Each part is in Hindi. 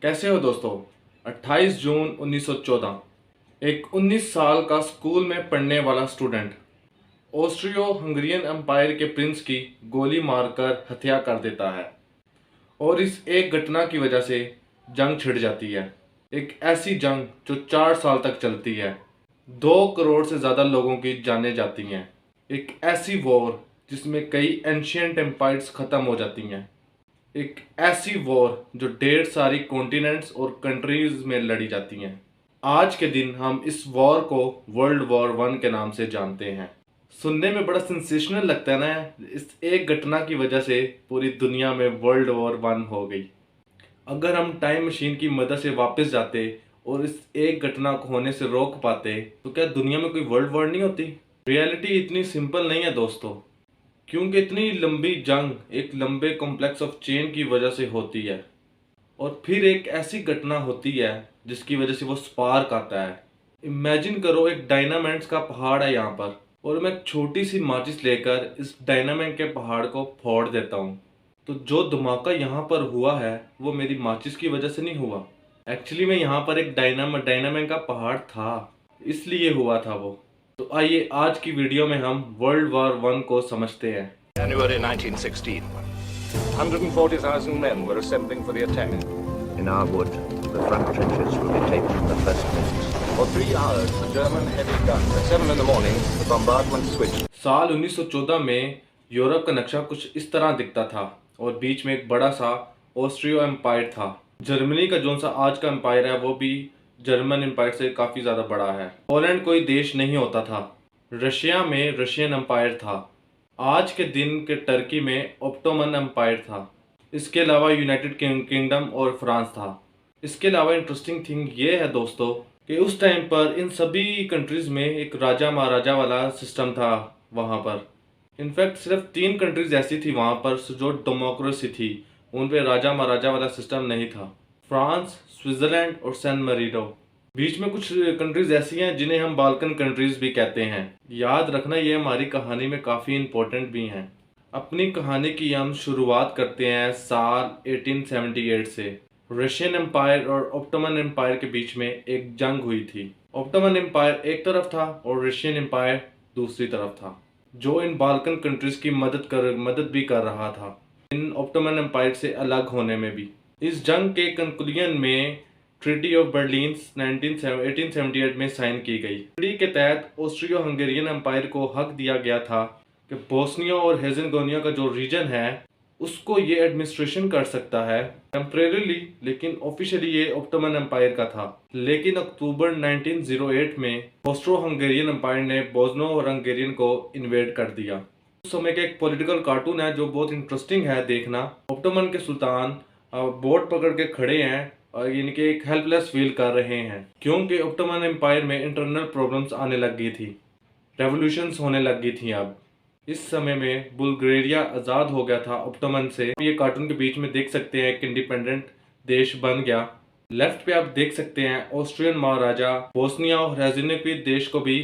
कैसे हो दोस्तों। 28 जून 1914 एक 19 साल का स्कूल में पढ़ने वाला स्टूडेंट ऑस्ट्रियो हंगेरियन एम्पायर के प्रिंस की गोली मारकर हत्या कर देता है और इस एक घटना की वजह से जंग छिड़ जाती है। एक ऐसी जंग जो 4 साल तक चलती है, 2 करोड़ से ज़्यादा लोगों की जानें जाती हैं। एक ऐसी वॉर जिसमें कई एंशियंट एम्पायर्स ख़त्म हो जाती हैं। एक ऐसी वॉर जो ढेर सारी कॉन्टिनेंट्स और कंट्रीज में लड़ी जाती हैं। आज के दिन हम इस वॉर को वर्ल्ड वॉर 1 के नाम से जानते हैं। सुनने में बड़ा सेंसेशनल लगता है ना। इस एक घटना की वजह से पूरी दुनिया में वर्ल्ड वॉर 1 हो गई। अगर हम टाइम मशीन की मदद से वापस जाते और इस एक घटना को होने से रोक पाते तो क्या दुनिया में कोई वर्ल्ड वॉर नहीं होती। रियलिटी इतनी सिंपल नहीं है दोस्तों, क्योंकि इतनी लंबी जंग एक लंबे कॉम्प्लेक्स ऑफ चेन की वजह से होती है और फिर एक ऐसी घटना होती है जिसकी वजह से वो स्पार्क आता है। इमेजिन करो, एक डायनामाइट्स का पहाड़ है यहाँ पर और मैं एक छोटी सी माचिस लेकर इस डायनामाइट के पहाड़ को फोड़ देता हूँ, तो जो धमाका यहाँ पर हुआ है वो मेरी माचिस की वजह से नहीं हुआ। एक्चुअली में यहाँ पर एक डायनामाइट का पहाड़ था, इसलिए हुआ था वो। तो आइए आज की वीडियो में हम वर्ल्ड वॉर 1 को समझते हैं। January 1916. 140,000 men were assembling for the attack. In our wood, the front trenches will be taken in the first minutes. For 3 hours, the German heavy guns. At 7 in the morning, the bombardment switched. साल 1914 में यूरोप का नक्शा कुछ इस तरह दिखता था और बीच में एक बड़ा सा ऑस्ट्रियो एम्पायर था। जर्मनी का जो सा आज का एम्पायर है वो भी जर्मन एम्पायर से काफ़ी ज़्यादा बड़ा है। पोलैंड कोई देश नहीं होता था। रशिया में रशियन एम्पायर था। आज के दिन के टर्की में ऑटोमन एम्पायर था। इसके अलावा यूनाइटेड किंगडम और फ्रांस था। इसके अलावा इंटरेस्टिंग थिंग ये है दोस्तों कि उस टाइम पर इन सभी कंट्रीज़ में एक राजा महाराजा वाला सिस्टम था वहाँ पर। इनफैक्ट सिर्फ 3 कंट्रीज ऐसी थी वहाँ पर जो डेमोक्रेसी थी, उन पे राजा महाराजा वाला सिस्टम नहीं था। फ्रांस, स्विट्ज़रलैंड और सैन मरीनो। बीच में कुछ कंट्रीज ऐसी हैं जिन्हें हम बाल्कन कंट्रीज भी कहते हैं। याद रखना ये हमारी कहानी में काफ़ी इम्पोर्टेंट भी हैं। अपनी कहानी की हम शुरुआत करते हैं साल 1878 से। रशियन एम्पायर और ऑटोमन एम्पायर के बीच में एक जंग हुई थी। ऑटोमन एम्पायर एक तरफ था और रशियन एम्पायर दूसरी तरफ था, जो इन बाल्कन कंट्रीज की मदद भी कर रहा था इन ऑटोमन एम्पायर से अलग होने में भी। इस जंग के कंक्लूजन में ट्रीटी ऑफ बर्लिन 1878 में साइन की गई। ट्रीटी के तहत ऑस्ट्रियो हंगेरियन एम्पायर को हक दिया गया था कि बोस्निया और हेर्ज़ेगोविना का जो रीजन है उसको ये एडमिनिस्ट्रेशन कर सकता है टेम्परेरीली, लेकिन ऑफिशियली ये ऑटोमन एम्पायर का था। लेकिन अक्टूबर 1908 में ऑस्ट्रो हंगेरियन एम्पायर ने बोस्नो और हंगेरियन को इन्वेड कर दिया। उस समय का एक पॉलिटिकल कार्टून है जो बहुत इंटरेस्टिंग है देखना। ऑटोमन के सुल्तान बोट पकड़ के खड़े हैं और इनके एक हेल्पलेस फील कर रहे हैं, क्योंकि ऑटोमन एम्पायर में इंटरनल प्रॉब्लम्स आने लग गई थी, रेवोल्यूशंस होने लग गई थी। अब इस समय में बुल्गारिया आज़ाद हो गया था ऑटोमन से। ये कार्टून के बीच में देख सकते हैं एक इंडिपेंडेंट देश बन गया। लेफ्ट पे आप देख सकते हैं ऑस्ट्रियन महाराजा बोस्निया और हेर्ज़ेगोविना देश को भी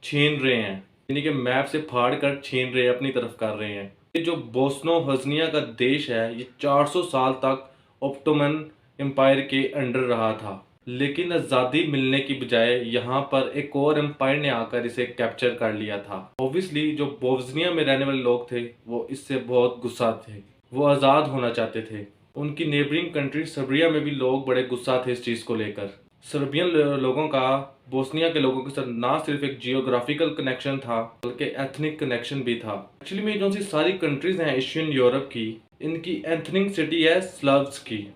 छीन रहे हैं, यानी कि मैप से फाड़ कर छीन रहे हैं, अपनी तरफ कर रहे हैं। ये जो बोस्नो हर्ज़ेगोविना का देश है ये 400 साल तक ऑटोमन एम्पायर के अंडर रहा था, लेकिन आज़ादी मिलने की बजाय यहाँ पर एक और एम्पायर ने आकर इसे कैप्चर कर लिया था। ऑब्वियसली जो बोस्निया में रहने वाले लोग थे वो इससे बहुत गुस्सा थे, वो आज़ाद होना चाहते थे। उनकी नेबरिंग कंट्री सर्बिया में भी लोग बड़े गुस्सा थे इस चीज़ को लेकर। सर्बियन लोगों का बोस्निया के लोगों के साथ ना सिर्फ एक जियोग्राफिकल कनेक्शन था बल्कि एथनिक कनेक्शन भी था। एक्चुअली में जो सी सारी कंट्रीज हैं एशियन यूरोप की, इनकी एथनिक सिटी है स्लाव्स की।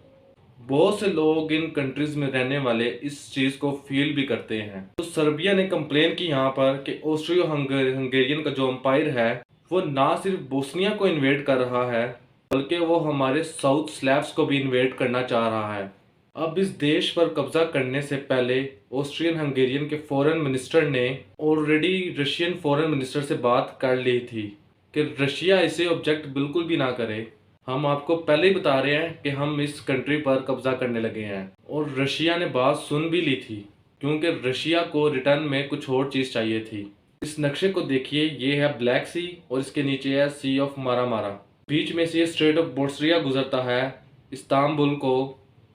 बहुत से लोग इन कंट्रीज में रहने वाले इस चीज़ को फील भी करते हैं। तो सर्बिया ने कंप्लेन की यहाँ पर कि ऑस्ट्रियो हंगेरियन का जो एम्पायर है वो ना सिर्फ बोस्निया को इन्वेड कर रहा है बल्कि वो हमारे साउथ स्लैव्स को भी इन्वेड करना चाह रहा है। अब इस देश पर कब्जा करने से पहले ऑस्ट्रियन हंगेरियन के फॉरेन मिनिस्टर ने ऑलरेडी रशियन फॉरेन मिनिस्टर से बात कर ली थी कि रशिया इसे ऑब्जेक्ट बिल्कुल भी ना करे। हम आपको पहले ही बता रहे हैं कि हम इस कंट्री पर कब्जा करने लगे हैं, और रशिया ने बात सुन भी ली थी क्योंकि रशिया को रिटर्न में कुछ और चीज़ चाहिए थी। इस नक्शे को देखिए, ये है ब्लैक सी और इसके नीचे है सी ऑफ मारा। बीच में से ये स्ट्रेट ऑफ बोस्निया गुजरता है इस्तांबुल को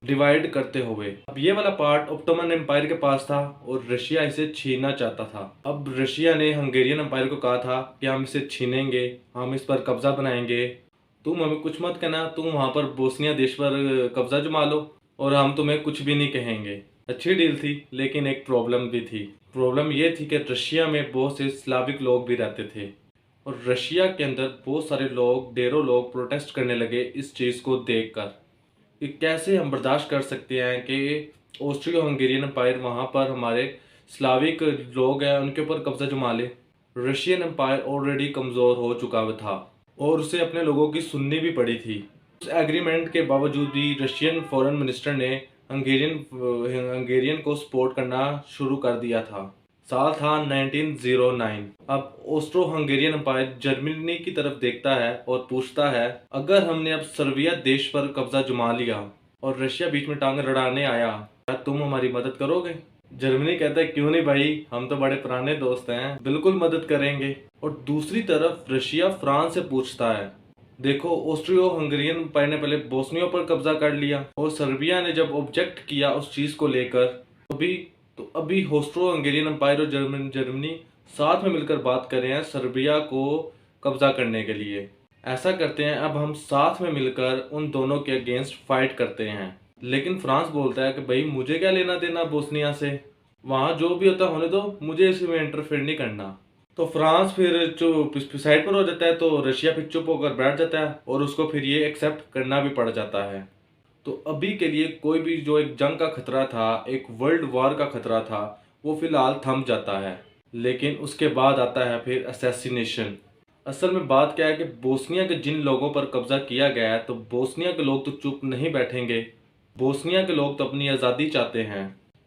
डिवाइड करते हुए। अब ये वाला पार्ट ओटोमन एम्पायर के पास था और रशिया इसे छीनना चाहता था। अब रशिया ने हंगेरियन एम्पायर को कहा था कि हम इसे छीनेंगे, हम इस पर कब्जा बनाएंगे, तुम हमें कुछ मत कहना, तुम वहाँ पर बोस्निया देश पर कब्जा जमा लो और हम तुम्हें कुछ भी नहीं कहेंगे। अच्छी डील थी, लेकिन एक प्रॉब्लम भी थी। प्रॉब्लम ये थी कि रशिया में बहुत से स्लाविक लोग भी रहते थे और रशिया के अंदर बहुत सारे लोग, ढेरों लोग प्रोटेस्ट करने लगे इस चीज़ को देखकर कि कैसे हम बर्दाश्त कर सकते हैं कि ऑस्ट्रियो हंगेरियन एम्पायर वहाँ पर हमारे स्लाविक लोग हैं उनके ऊपर कब्जा जमा ले। रशियन एम्पायर ऑलरेडी कमज़ोर हो चुका था और उसे अपने लोगों की सुननी भी पड़ी थी। उस एग्रीमेंट के बावजूद भी रशियन फॉरेन मिनिस्टर ने हंगेरियन को सपोर्ट करना शुरू कर दिया था। साल था 1909। अब ऑस्ट्रो हंगेरियन एम्पायर जर्मनी की तरफ देखता है और पूछता है, अगर हमने अब सर्बिया देश पर कब्जा जमा लिया और रशिया बीच में टांग अड़ाने आया, क्या तुम हमारी मदद करोगे? जर्मनी कहता है, क्यों नहीं भाई, हम तो बड़े पुराने दोस्त हैं, बिल्कुल मदद करेंगे। और दूसरी तरफ रशिया फ्रांस से पूछता है, देखो ऑस्ट्रियो हंगेरियन एम्पायर ने पहले बोस्निया पर कब्जा कर लिया और सर्बिया ने जब ऑब्जेक्ट किया उस चीज़ को लेकर, अभी ऑस्ट्रो हंगेरियन एम्पायर और जर्मनी साथ में मिलकर बात कर रहे हैं सर्बिया को कब्जा करने के लिए। ऐसा करते हैं, अब हम साथ में मिलकर उन दोनों के अगेंस्ट फाइट करते हैं। लेकिन फ्रांस बोलता है कि भाई मुझे क्या लेना देना बोस्निया से, वहाँ जो भी होता होने दो, मुझे इसमें इंटरफेयर नहीं करना। तो फ्रांस फिर जो साइड पर हो जाता है तो रशिया फिर चुप होकर बैठ जाता है और उसको फिर ये एक्सेप्ट करना भी पड़ जाता है। तो अभी के लिए कोई भी जो एक जंग का खतरा था, एक वर्ल्ड वॉर का खतरा था, वो फिलहाल थम जाता है। लेकिन उसके बाद आता है फिर असैसिनेशन। असल में बात क्या है कि बोस्निया के जिन लोगों पर कब्जा किया गया है, तो बोस्निया के लोग तो चुप नहीं बैठेंगे। बोस्निया के लोग तो अपनी आज़ादी चाहते हैं।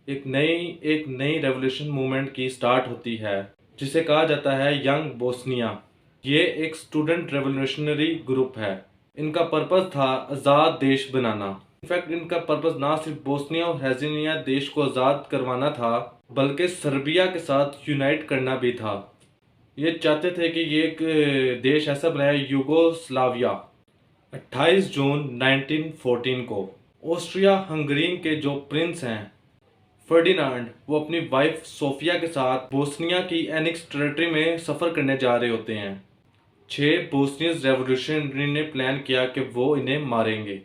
एक नई रेवोल्यूशन मूवमेंट की स्टार्ट होती है जिसे कहा जाता है यंग बोस्निया। ये एक स्टूडेंट रेवोल्यूशनरी ग्रुप है। इनका पर्पस था आज़ाद देश बनाना। इनफैक्ट इनका पर्पस ना सिर्फ बोस्निया और हेर्ज़ेगोविना देश को आज़ाद करवाना था, बल्कि सर्बिया के साथ यूनाइट करना भी था। ये चाहते थे कि ये एक देश ऐसा बनाया, यूगोस्लाविया। 28 जून 1914 को ऑस्ट्रिया हंगेरी के जो प्रिंस हैं फर्डिनांड, वो अपनी वाइफ सोफिया के साथ बोस्निया की एनेक्स टेरिटरी में सफ़र करने जा रहे होते हैं। 6 बोस्नियन रेवोल्यूशनरी ने प्लान किया कि वो इन्हें मारेंगे।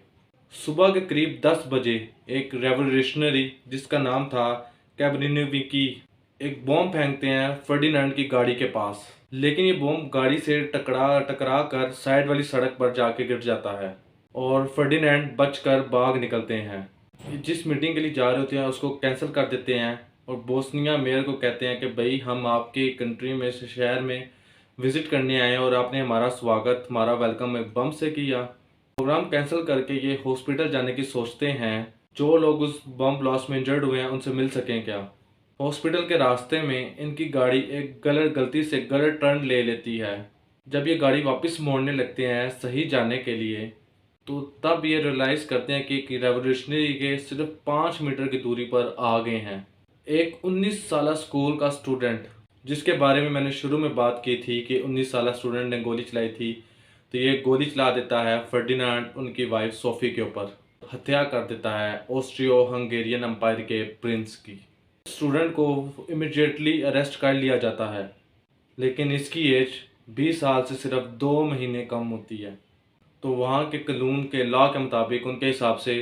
सुबह के करीब 10 बजे एक रेवोल्यूशनरी जिसका नाम था कैब्रिनोविकी एक बॉम्ब फेंकते हैं फर्डिनांड की गाड़ी के पास। लेकिन ये बॉम्ब गाड़ी से टकरा कर साइड वाली सड़क पर जाके गिर जाता है और फर्डिनांड बचकर भाग निकलते हैं। जिस मीटिंग के लिए जा रहे होते हैं उसको कैंसिल कर देते हैं और बोस्निया मेयर को कहते हैं कि भाई हम आपके कंट्री में से शहर में विज़िट करने आए और आपने हमारा स्वागत, हमारा वेलकम एक बम से किया। प्रोग्राम कैंसिल करके ये हॉस्पिटल जाने की सोचते हैं, जो लोग उस बम ब्लास्ट में इंजर्ड हुए हैं उनसे मिल सकें क्या। हॉस्पिटल के रास्ते में इनकी गाड़ी एक गलती से गलत टर्न ले लेती है। जब ये गाड़ी वापस मोड़ने लगते हैं सही जाने के लिए, तो तब ये रियलाइज़ करते हैं कि रेवोल्यूशनरी के सिर्फ 5 मीटर की दूरी पर आ गए हैं। एक 19 साल स्कूल का स्टूडेंट, जिसके बारे में मैंने शुरू में बात की थी कि 19 साल स्टूडेंट ने गोली चलाई थी, तो ये गोली चला देता है फर्डिनांड उनकी वाइफ सोफी के ऊपर, हत्या कर देता है ऑस्ट्रियो हंगेरियन एम्पायर के प्रिंस की। स्टूडेंट को इमिडिएटली अरेस्ट कर लिया जाता है, लेकिन इसकी एज 20 साल से सिर्फ 2 महीने कम होती है। तो वहाँ के कानून के लॉ के मुताबिक उनके हिसाब से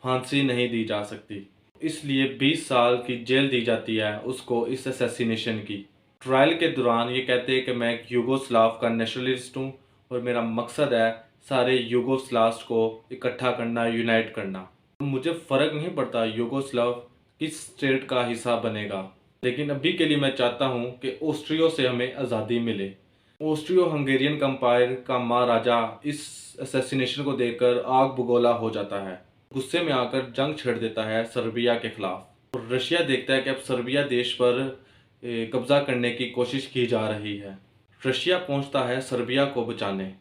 फांसी नहीं दी जा सकती, इसलिए 20 साल की जेल दी जाती है उसको इस असैसिनेशन की। ट्रायल के दौरान ये कहते हैं कि मैं एक यूगोस्लाव का नेशनलिस्ट हूँ और मेरा मकसद है सारे यूगोस्लाव्स को इकट्ठा करना, यूनाइट करना। मुझे फ़र्क नहीं पड़ता यूगोस्लाव किस स्टेट का हिस्सा बनेगा, लेकिन अभी के लिए मैं चाहता हूँ कि ऑस्ट्रियो से हमें आज़ादी मिले। ऑस्ट्रियो हंगेरियन एम्पायर का महाराजा इस असैसिनेशन को देखकर आग बगोला हो जाता है। गुस्से में आकर जंग छेड़ देता है सर्बिया के खिलाफ। और रशिया देखता है कि अब सर्बिया देश पर कब्जा करने की कोशिश की जा रही है। रशिया पहुंचता है सर्बिया को बचाने।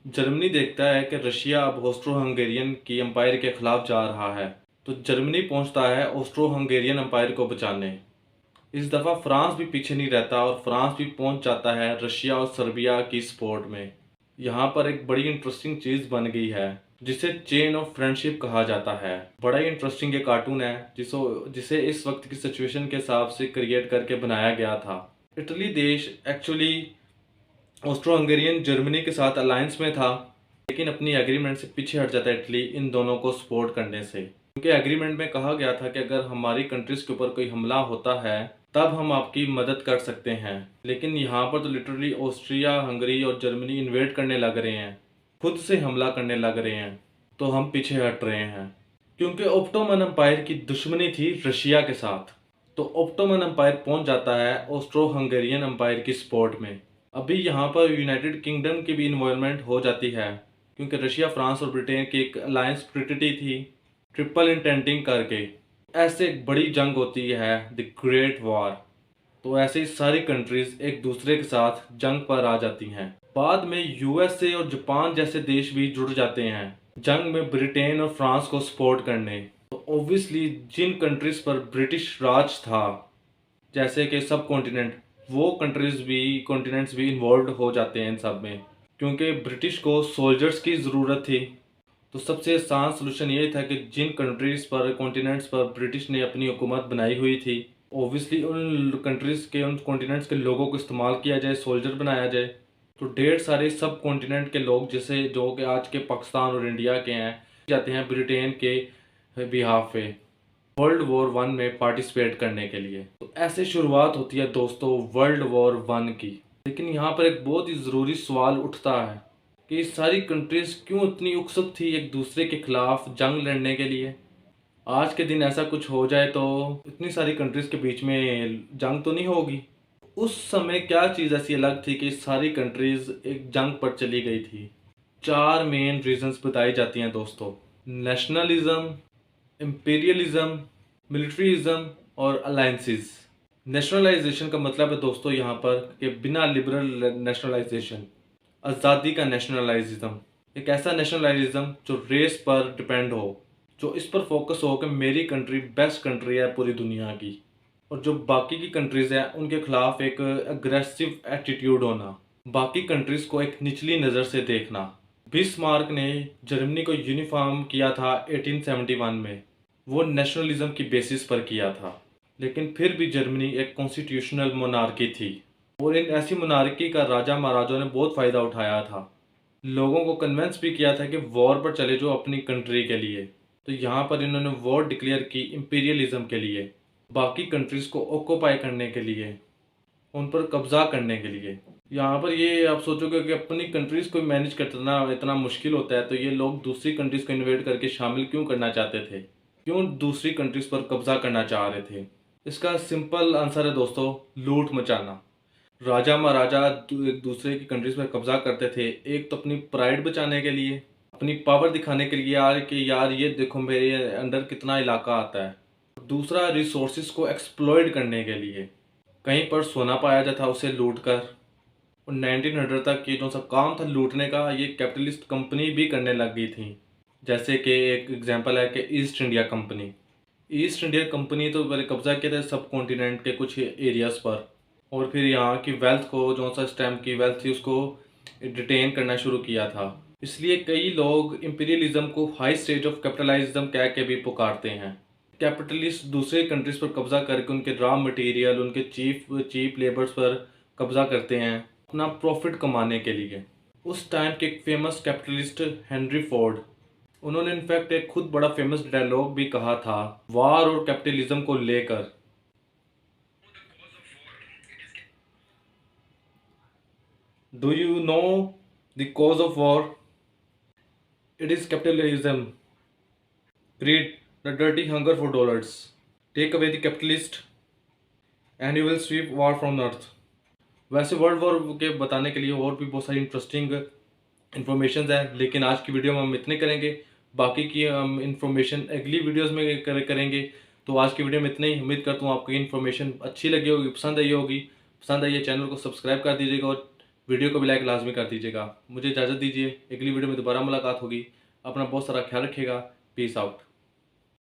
जर्मनी देखता है कि रशिया अब ऑस्ट्रो हंगेरियन की एम्पायर के खिलाफ जा रहा है, तो जर्मनी पहुंचता है ऑस्ट्रो हंगेरियन एम्पायर को बचाने। इस दफ़ा फ्रांस भी पीछे नहीं रहता और फ्रांस भी पहुंच जाता है रशिया और सर्बिया की सपोर्ट में। यहाँ पर एक बड़ी इंटरेस्टिंग चीज़ बन गई है जिसे चेन ऑफ फ्रेंडशिप कहा जाता है। बड़ा ही इंटरेस्टिंग ये कार्टून है जिसे इस वक्त की सिचुएशन के हिसाब से क्रिएट करके बनाया गया था। इटली देश एक्चुअली ऑस्ट्रो हंगेरियन जर्मनी के साथ अलायंस में था, लेकिन अपनी एग्रीमेंट से पीछे हट जाता है इटली इन दोनों को सपोर्ट करने से, क्योंकि एग्रीमेंट में कहा गया था कि अगर हमारी कंट्रीज के ऊपर कोई हमला होता है तब हम आपकी मदद कर सकते हैं। लेकिन यहाँ पर तो लिटरली ऑस्ट्रिया हंगरी और जर्मनी इन्वेड करने लग रहे हैं, खुद से हमला करने लग रहे हैं, तो हम पीछे हट रहे हैं। क्योंकि ओटोमन एम्पायर की दुश्मनी थी रशिया के साथ, तो ओटोमन एम्पायर पहुंच जाता है ऑस्ट्रो हंगेरियन एम्पायर की सपोर्ट में। अभी यहाँ पर यूनाइटेड किंगडम की भी इन्वॉल्वमेंट हो जाती है, क्योंकि रशिया, फ्रांस और ब्रिटेन की एक अलायंस ट्रीटी थी ट्रिपल इंटेंटिंग करके। ऐसे एक बड़ी जंग होती है द ग्रेट वॉर, तो ऐसे ही सारी कंट्रीज एक दूसरे के साथ जंग पर आ जाती हैं। बाद में यूएसए और जापान जैसे देश भी जुड़ जाते हैं जंग में ब्रिटेन और फ्रांस को सपोर्ट करने। तो ऑब्वियसली जिन कंट्रीज पर ब्रिटिश राज था, जैसे कि सब कॉन्टिनेंट, वो कॉन्टिनेंट्स भी इन्वॉल्व हो जाते हैं इन सब में, क्योंकि ब्रिटिश को सोल्जर्स की ज़रूरत थी। तो सबसे आसान सोल्यूशन ये था कि जिन कंट्रीज़ पर, कॉन्टिनेंट्स पर ब्रिटिश ने अपनी हुकूमत बनाई हुई थी, ओबियसली उन कंट्रीज़ के, उन कॉन्टिनेंट्स के लोगों को इस्तेमाल किया जाए, सोल्जर बनाया जाए। तो ढेर सारे सब कॉन्टिनेंट के लोग, जैसे जो कि आज के पाकिस्तान और इंडिया के हैं, जाते हैं ब्रिटेन के बिहाफ पे वर्ल्ड वॉर 1 में पार्टिसिपेट करने के लिए। तो ऐसे शुरुआत होती है दोस्तों वर्ल्ड वॉर 1 की। लेकिन यहाँ पर एक बहुत ही ज़रूरी सवाल उठता है कि सारी कंट्रीज़ क्यों इतनी उत्सुक थी एक दूसरे के खिलाफ जंग लड़ने के लिए। आज के दिन ऐसा कुछ हो जाए तो इतनी सारी कंट्रीज़ के बीच में जंग तो नहीं होगी। उस समय क्या चीज़ ऐसी अलग थी कि सारी कंट्रीज़ एक जंग पर चली गई थी। 4 मेन रीजंस बताई जाती हैं दोस्तों: नेशनलिज्म, इंपीरियलिज्म, मिलिट्रीज़म और अलायंसेस। नेशनलाइजेशन का मतलब है दोस्तों यहाँ पर कि बिना लिबरल नेशनलाइजेशन, आज़ादी का नेशनलाइज्म, एक ऐसा नेशनलाइज्म जो रेस पर डिपेंड हो, जो इस पर फोकस हो कि मेरी कंट्री बेस्ट कंट्री है पूरी दुनिया की, और जो बाकी की कंट्रीज़ हैं उनके खिलाफ एक अग्रेसिव एटीट्यूड होना, बाकी कंट्रीज़ को एक निचली नज़र से देखना। बिस्मार्क ने जर्मनी को यूनिफॉर्म किया था 1871 में, वो नेशनलिज्म की बेसिस पर किया था। लेकिन फिर भी जर्मनी एक कॉन्स्टिट्यूशनल मोनार्की थी, और इन ऐसी मोनार्की का राजा महाराजाओं ने बहुत फ़ायदा उठाया था। लोगों को कन्विंस भी किया था कि वॉर पर चले जाओ अपनी कंट्री के लिए। तो यहाँ पर इन्होंने वॉर डिक्लेयर की इंपीरियलिज्म के लिए, बाकी कंट्रीज़ को ऑक्यूपाई करने के लिए, उन पर कब्जा करने के लिए। यहाँ पर ये आप सोचोगे कि अपनी कंट्रीज़ को मैनेज करना इतना मुश्किल होता है, तो ये लोग दूसरी कंट्रीज़ को इन्वेड करके शामिल क्यों करना चाहते थे, क्यों दूसरी कंट्रीज़ पर कब्जा करना चाह रहे थे? इसका सिंपल आंसर है दोस्तों, लूट मचाना। राजा महाराजा एक दूसरे की कंट्रीज़ पर कब्जा करते थे, एक तो अपनी प्राइड बचाने के लिए, अपनी पावर दिखाने के लिए, यार कि यार ये देखो मेरे अंडर कितना इलाका आता है। दूसरा रिसोर्सेज को एक्सप्लॉइट करने के लिए, कहीं पर सोना पाया जाता था उसे लूट कर। और 1900 तक ये जो सा काम था लूटने का, ये कैपिटलिस्ट कंपनी भी करने लग गई थी। जैसे कि एक एग्जांपल है कि east India company. East India company तो पहले कब्जा किया था सब कॉन्टिनेंट के कुछ एरियाज़ पर, और फिर यहाँ की वेल्थ को, जो सा स्टैम्प की वेल्थ थी, उसको डिटेन करना शुरू किया था। इसलिए कई लोग इंपीरियलिज्म को हाई स्टेज ऑफ कैपिटलिज्म कह के भी पुकारते हैं। कैपिटलिस्ट दूसरे कंट्रीज़ पर कब्जा करके उनके रॉ मटेरियल, उनके चीप लेबर्स पर कब्जा करते हैं अपना प्रॉफिट कमाने के लिए। उस टाइम के एक फेमस कैपिटलिस्ट हेनरी फोर्ड, उन्होंने इनफैक्ट एक खुद बड़ा फेमस डायलॉग भी कहा था वार और कैपिटलिज्म को लेकर। Do you know the cause of war? It is capitalism, greed, the dirty hunger for dollars. Take away the capitalist and you will sweep war from earth. वैसे वर्ल्ड वॉर के बताने के लिए और भी बहुत सारी इंटरेस्टिंग इन्फॉर्मेशन है, लेकिन आज की वीडियो में हम इतने करेंगे। बाकी की हम इन्फॉर्मेशन अगली वीडियोस में करेंगे। तो आज की वीडियो में इतना ही। उम्मीद करता हूँ आपको ये इन्फॉर्मेशन अच्छी लगी होगी, पसंद आई होगी। पसंद आई है चैनल को सब्सक्राइब कर दीजिएगा और वीडियो को भी लाइक लाजमी कर दीजिएगा। मुझे इजाज़त दीजिए, अगली वीडियो में दोबारा मुलाकात होगी। अपना बहुत सारा ख्याल रखिएगा। Peace out.